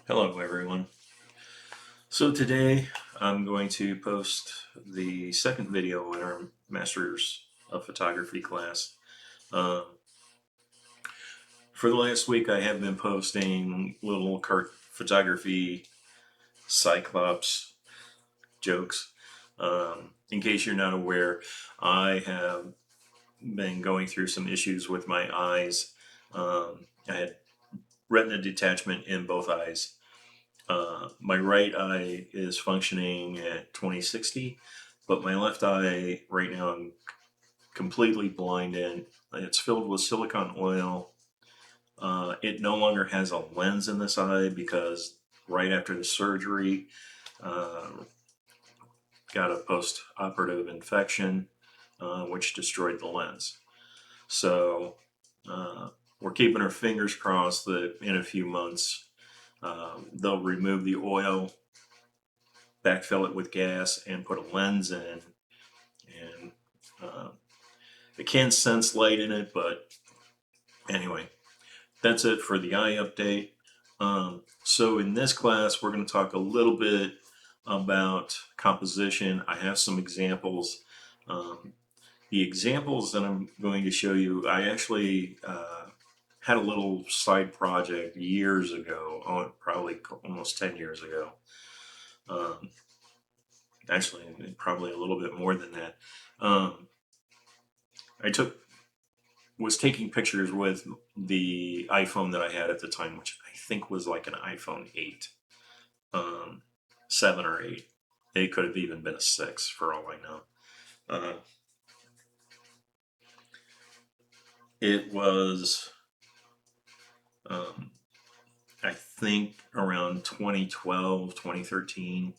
Hello everyone. So today I'm going to post the second video in our Masters of Photography class. Um, for the last week I have been posting little cart photography cyclops jokes. In case you're not aware, I have been going through some issues with my eyes. I had retina detachment in both eyes. My right eye is functioning at 20/60, but my left eye right now I'm completely blind in. It's filled with silicone oil. It no longer has a lens in this eye because right after the surgery, uh, got a post-operative infection, which destroyed the lens. So we're keeping our fingers crossed that in a few months they'll remove the oil, backfill it with gas, and put a lens in. And it can sense light in it, but anyway, that's it for the eye update. So in this class, we're going to talk a little bit about composition. I have some examples. The examples that I'm going to show you, I actually had a little side project years ago, probably almost 10 years ago. Actually, probably a little bit more than that. I was taking pictures with the iPhone that I had at the time, which I think was like an iPhone 8, 7 or 8. It could have even been a 6 for all I know. It was, I think, around 2012, 2013.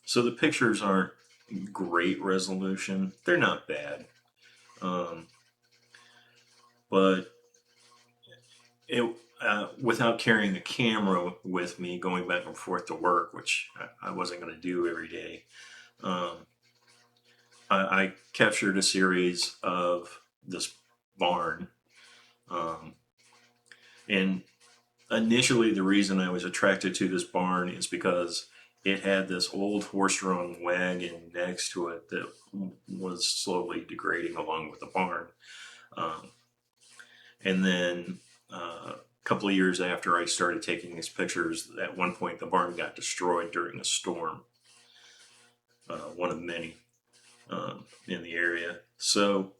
So the pictures aren't great resolution. They're not bad. But without carrying a camera with me going back and forth to work, which I wasn't going to do every day, I captured a series of this barn. And initially, the reason I was attracted to this barn is because it had this old horse-drawn wagon next to it that was slowly degrading along with the barn. And then a couple of years after I started taking these pictures, at one point the barn got destroyed during a storm, one of many in the area. So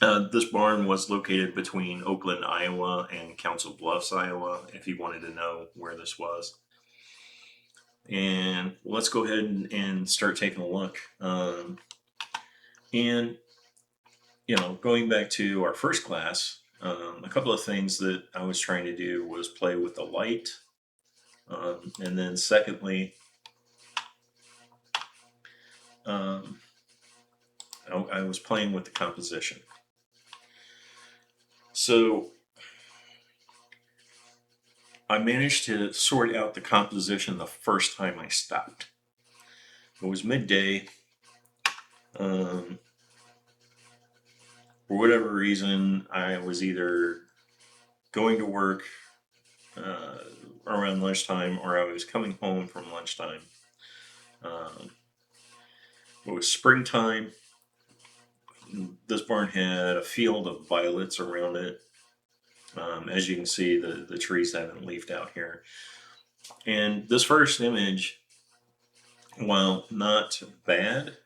this barn was located between Oakland, Iowa and Council Bluffs, Iowa, if you wanted to know where this was. And let's go ahead and start taking a look. And, going back to our first class, a couple of things that I was trying to do was play with the light. And then secondly, I was playing with the composition. So I managed to sort out the composition the first time I stopped. It was midday. For whatever reason, I was either going to work around lunchtime or I was coming home from lunchtime. It was springtime. This barn had a field of violets around it. As you can see, the trees haven't leafed out here. And this first image, while not bad,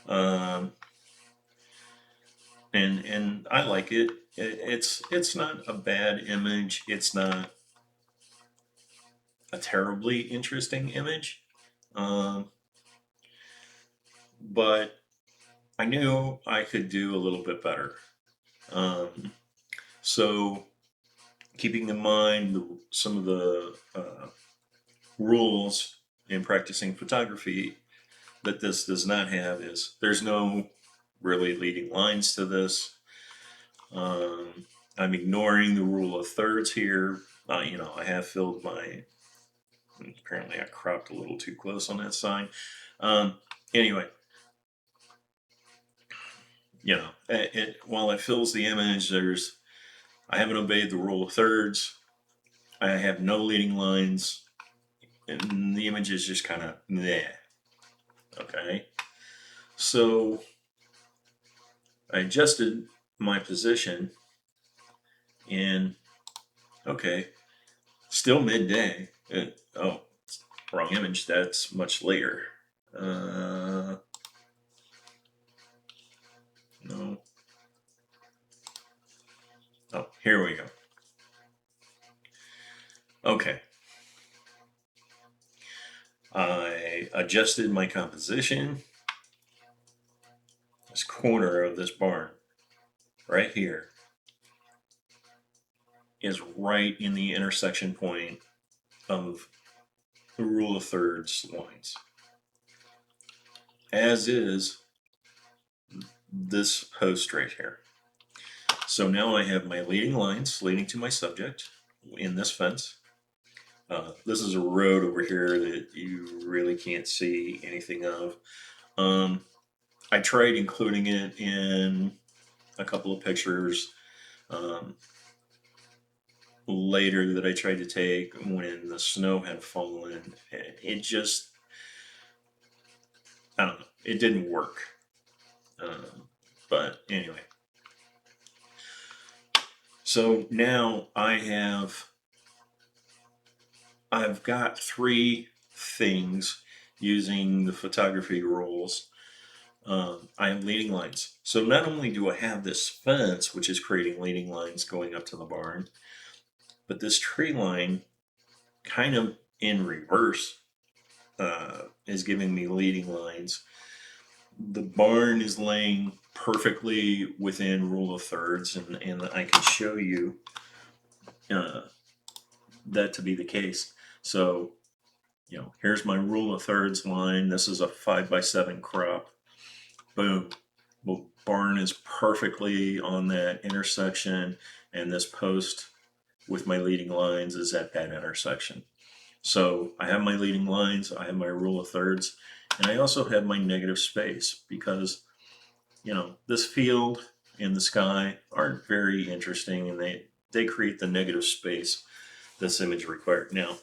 and I like it. It's not a bad image. It's not a terribly interesting image, but I knew I could do a little bit better. So, keeping in mind some of the rules in practicing photography that this does not have is there's no really leading lines to this. I'm ignoring the rule of thirds here. I have filled my, apparently I cropped a little too close on that sign. Anyway, while it fills the image, there's I haven't obeyed the rule of thirds. I have no leading lines, and the image is just kind of there. Okay, so I adjusted my position, and okay, still midday. Oh, wrong image. That's much later. No. Oh, here we go. Okay. I adjusted my composition. This corner of this barn, right here, is right in the intersection point of the rule of thirds lines. As is this post right here. So now I have my leading lines leading to my subject in this fence. This is a road over here that you really can't see anything of. I tried including it in a couple of pictures later that I tried to take when the snow had fallen. It just, I don't know, it didn't work. But anyway, so now I've got three things using the photography rules. I have leading lines. So not only do I have this fence, which is creating leading lines going up to the barn, but this tree line kind of in reverse is giving me leading lines. The barn is laying perfectly within rule of thirds, and I can show you that to be the case. So, here's my rule of thirds line. This is a 5x7 crop. Boom. Well, barn is perfectly on that intersection, and this post with my leading lines is at that intersection. So I have my leading lines, I have my rule of thirds, and I also have my negative space because, this field and the sky aren't very interesting, and they create the negative space this image required. Now,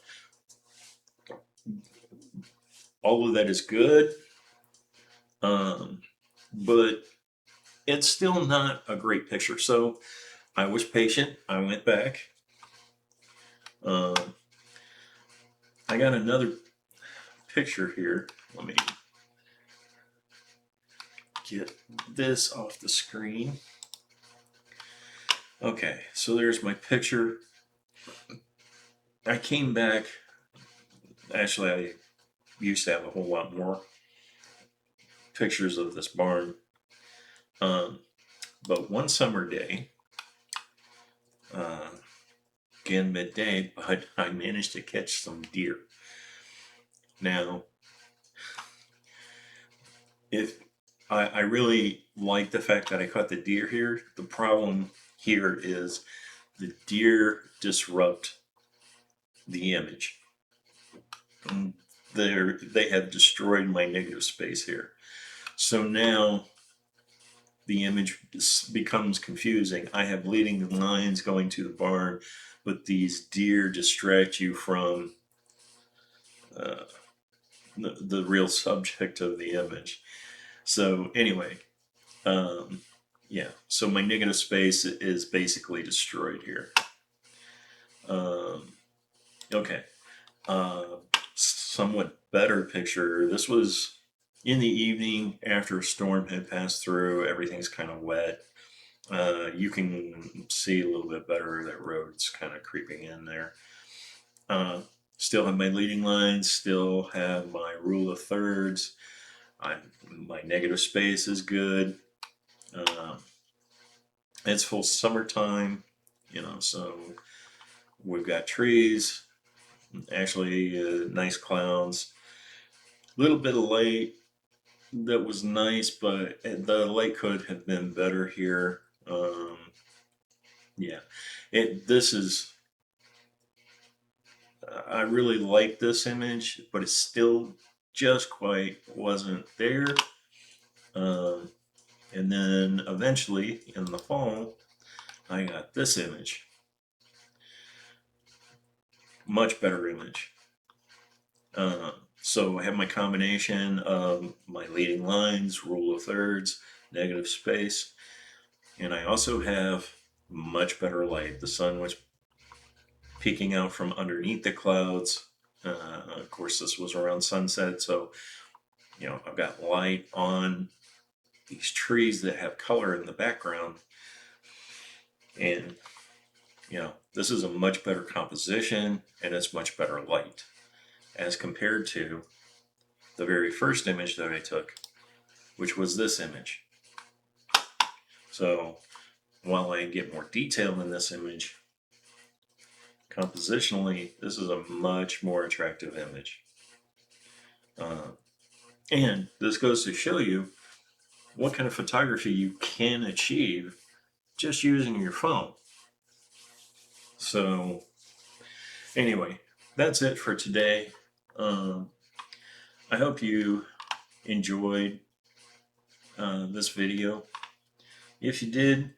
all of that is good, but it's still not a great picture. So I was patient. I went back. I got another picture here. Let me get this off the screen. Okay, so there's my picture. I came back. Actually, I used to have a whole lot more pictures of this barn. But one summer day, again midday, but I managed to catch some deer. Now, if I really like the fact that I caught the deer here, the problem here is the deer disrupt the image. They have destroyed my negative space here. So now the image becomes confusing. I have leading lines going to the barn, but these deer distract you from the real subject of the image. So anyway, yeah, so my negative space is basically destroyed here. Okay, somewhat better picture. This was in the evening after a storm had passed through. Everything's kind of wet. You can see a little bit better that road's kind of creeping in there. Still have my leading lines, still have my rule of thirds. My negative space is good. It's full summertime, so we've got trees, actually nice clouds. A little bit of light that was nice, but the light could have been better here. Yeah, this is, I really like this image, but it still just quite wasn't there. And then eventually in the fall, I got this image. Much better image. So I have my combination of my leading lines, rule of thirds, negative space, and I also have much better light. The sun was peeking out from underneath the clouds. Of course, this was around sunset, so I've got light on these trees that have color in the background, and this is a much better composition and it's much better light as compared to the very first image that I took, which was this image. So while I get more detail in this image, compositionally, this is a much more attractive image. And this goes to show you what kind of photography you can achieve just using your phone. So anyway, that's it for today. I hope you enjoyed this video. If you did,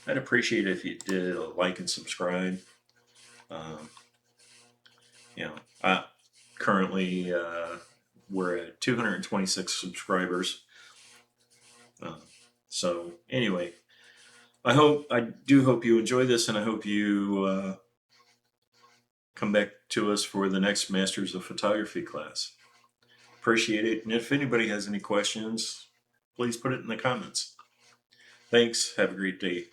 I'd appreciate it if you did a like and subscribe. Um, I currently we're at 226 subscribers. So anyway, I do hope you enjoy this, and I hope you come back to us for the next Masters of Photography class. Appreciate it, and if anybody has any questions, please put it in the comments. Thanks. Have a great day.